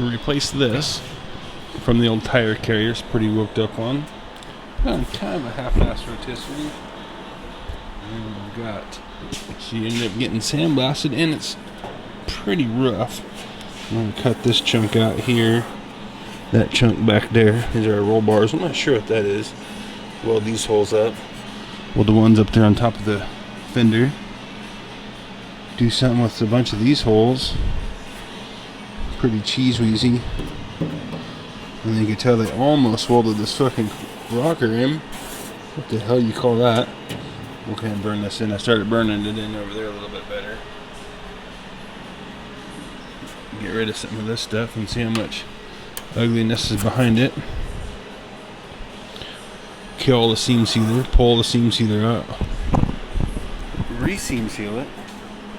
to replace this from the old tire carrier. It's pretty whooped up on. Kind of a half-assed rotisserie. And we've got, she ended up getting sandblasted, and it's pretty rough. I'm going to cut this chunk out here. That chunk back there. These are our roll bars. I'm not sure what that is. Weld these holes up. Weld the ones up there on top of the fender. Do something with a bunch of these holes. Pretty cheese-wheezy. And you can tell they almost welded this fucking rocker in. What the hell you call that? We'll kind of burn this in. I started burning it in over there a little bit better. Get rid of some of this stuff and see how much ugliness is behind it. Kill the seam sealer. Pull the seam sealer out. Re-seam seal it.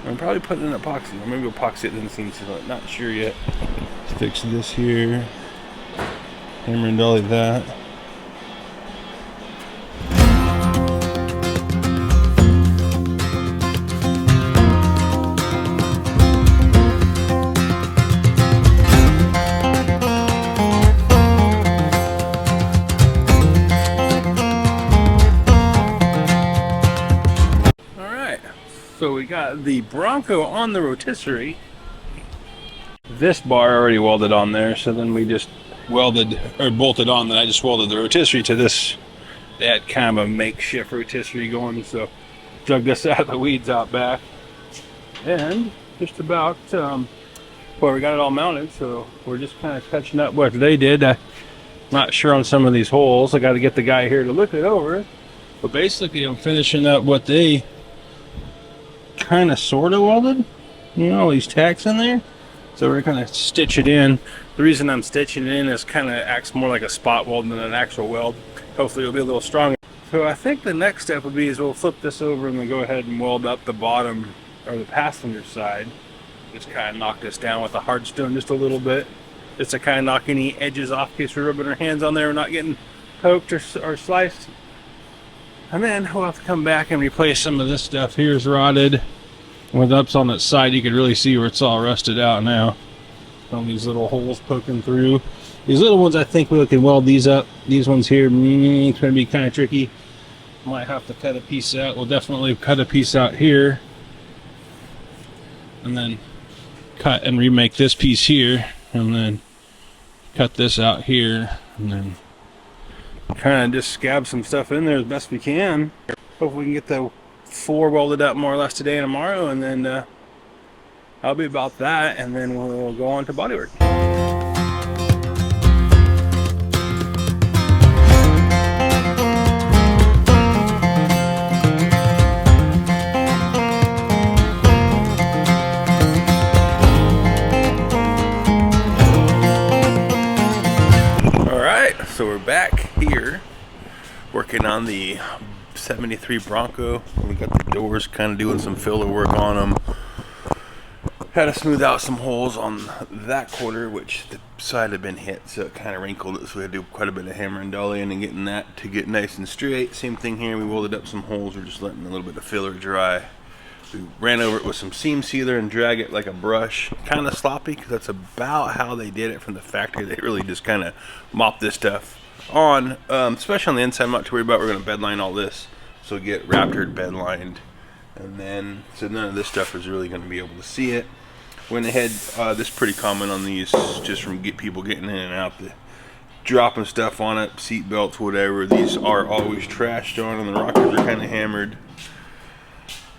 I'm probably putting in epoxy. Or maybe epoxy it and seam seal it. Not sure yet. Let's fix this here. Hammer and dolly that. So we got the Bronco on the rotisserie. This bar already welded on there, so then we just welded or bolted on. Then I just welded the rotisserie to this. They had kind of a makeshift rotisserie going, so dug this out of the weeds out back, and just about well, we got it all mounted. So we're just kind of touching up what they did. I'm not sure on some of these holes. I got to get the guy here to look it over. But basically, I'm finishing up what they kind of sort of welded, you know, all these tacks in there. So we're gonna stitch it in. The reason I'm stitching it in is kind of acts more like a spot weld than an actual weld. Hopefully it'll be a little stronger. So I think the next step would be is we'll flip this over and then go ahead and weld up the bottom or the passenger side. Just kind of knock this down with a hard stone just a little bit, just to kind of knock any edges off in case we're rubbing our hands on there and not getting poked or sliced. And then we'll have to come back and replace some of this stuff. Here's rotted. With ups on its side, you can really see where it's all rusted out now. All these little holes poking through. These little ones, I think we can weld these up. These ones here, it's going to be kind of tricky. Might have to cut a piece out. We'll definitely cut a piece out here. And then cut and remake this piece here. And then cut this out here. And then kind of just scab some stuff in there as best we can. Hopefully we can get the 4 welded up more or less today and tomorrow, and then I'll be about that, and then we'll go on to Bodywork. Alright, so we're back here working on the 73 Bronco. We got the doors kind of doing some filler work on them. Had to smooth out some holes on that quarter, which the side had been hit, so it kind of wrinkled it, so we had to do quite a bit of hammer and dollying and getting that to get nice and straight. Same thing here, we welded up some holes. We're just letting a little bit of filler dry. We ran over it with some seam sealer and drag it like a brush. Kind of sloppy, because that's about how they did it from the factory. They really just kind of mopped this stuff on, especially on the inside. I'm not too worried about. We're going to bed line all this, so get Raptored bed lined, and then so none of this stuff is really going to be able to see it. Went ahead, this is pretty common on these, just from people getting in and out, dropping stuff on it, seat belts, whatever. These are always trashed on, and the rockers are kind of hammered.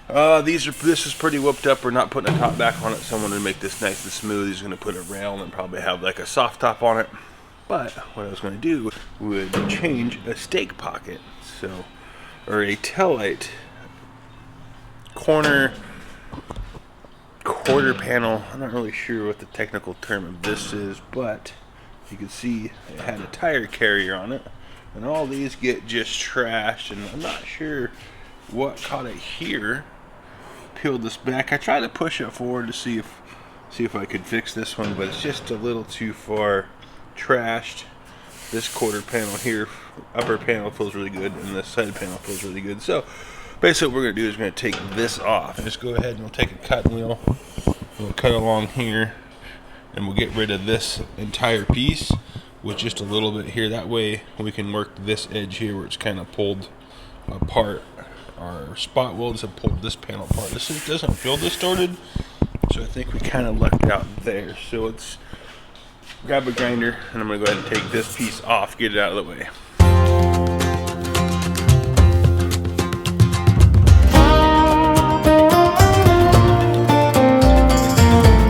This is pretty whooped up. We're not putting a top back on it, so I'm going to make this nice and smooth. He's going to put a rail and probably have like a soft top on it. But what I was going to do would change a stake pocket, so, or a taillight corner quarter panel. I'm not really sure what the technical term of this is, but you can see it had a tire carrier on it, and all these get just trashed, and I'm not sure what caught it here. Peeled this back. I tried to push it forward to see if I could fix this one, but it's just a little too far trashed. This quarter panel here, upper panel feels really good, and this side panel feels really good. So basically what we're going to do is we're going to take this off and just go ahead and we'll take a cutting wheel. We'll cut along here and we'll get rid of this entire piece with just a little bit here. That way we can work this edge here where it's kind of pulled apart. Our spot welds have pulled this panel apart. This doesn't feel distorted, so I think we kind of lucked out there. So let's grab a grinder, and I'm gonna go ahead and take this piece off, get it out of the way.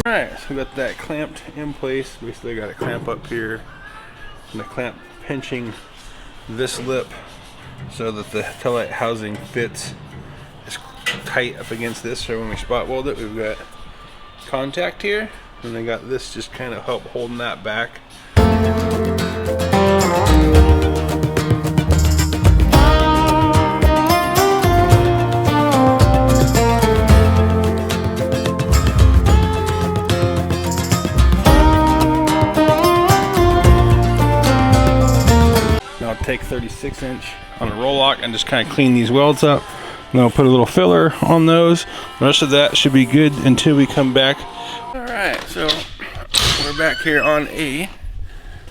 Alright, so we got that clamped in place. Basically got a clamp up here, and a clamp pinching this lip so that the taillight housing fits is tight up against this, so when we spot weld it, we've got contact here, and I got this just kind of help holding that back. Now I'll take 36" on a roll lock and just kind of clean these welds up. And I'll put a little filler on those. The rest of that should be good until we come back. Alright, so we're back here on a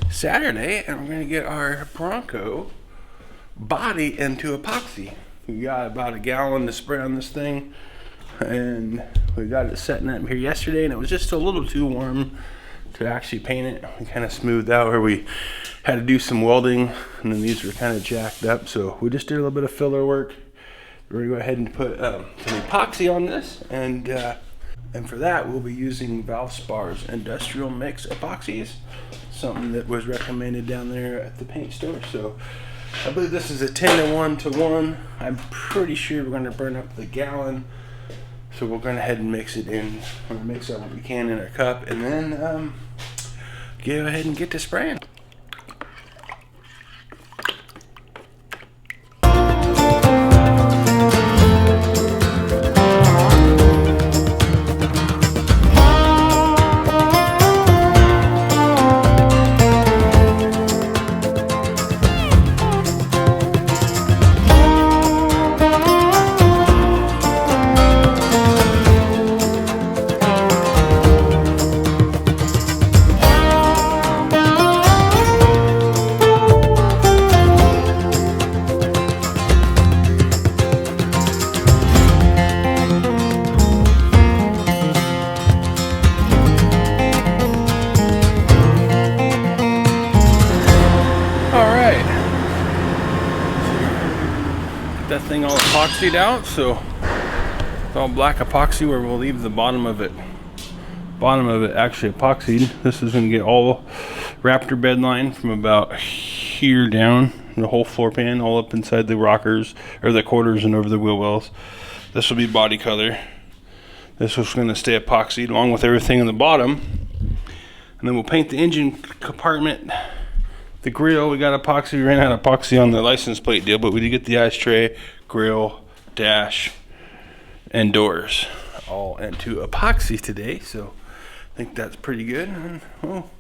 Saturday, and we're going to get our Bronco body into epoxy. We got about a gallon to spray on this thing, and we got it setting up here yesterday, and it was just a little too warm to actually paint it. We kind of smoothed out where we had to do some welding, and then these were kind of jacked up, so we just did a little bit of filler work. We're gonna go ahead and put some epoxy on this, and for that we'll be using Valspar's Industrial Mix epoxies, something that was recommended down there at the paint store. So I believe this is a 10:1:1. I'm pretty sure we're going to burn up the gallon, so we're going to head and mix it in. We're going to mix up what we can in our cup, and then go ahead and get to spraying. That thing all epoxied out, so it's all black epoxy, where we'll leave the bottom of it actually epoxied. This is going to get all Raptor bed line from about here down, the whole floor pan, all up inside the rockers or the quarters and over the wheel wells. This will be body color. This was going to stay epoxied along with everything in the bottom, and then we'll paint the engine compartment. The grill, we got epoxy. We ran out of epoxy on the license plate deal, but we did get the ashtray, grill, dash, and doors all into epoxy today, so I think that's pretty good. And we'll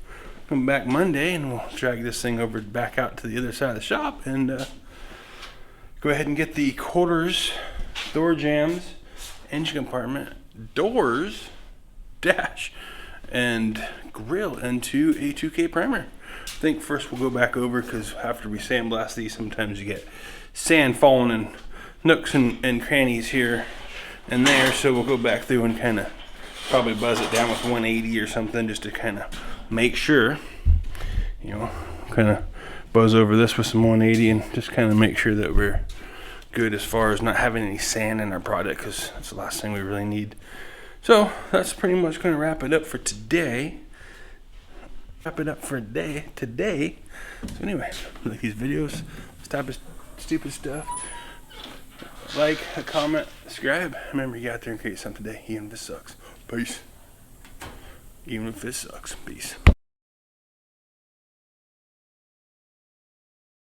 come back Monday and we'll drag this thing over back out to the other side of the shop and go ahead and get the quarters, door jambs, engine compartment, doors, dash, and grill into a 2K primer. I think first we'll go back over, because after we sandblast these, sometimes you get sand falling in nooks and crannies here and there, so we'll go back through and kind of probably buzz it down with 180 or something, just to kind of make sure, you know, kind of buzz over this with some 180 and just kind of make sure that we're good as far as not having any sand in our product, because that's the last thing we really need. So that's pretty much going to wrap it up for today. Today. So anyway, like these videos, this type of stupid stuff, like, a comment, subscribe. Remember, you get out there and create something today, even if this sucks. Peace. Even if this sucks. Peace.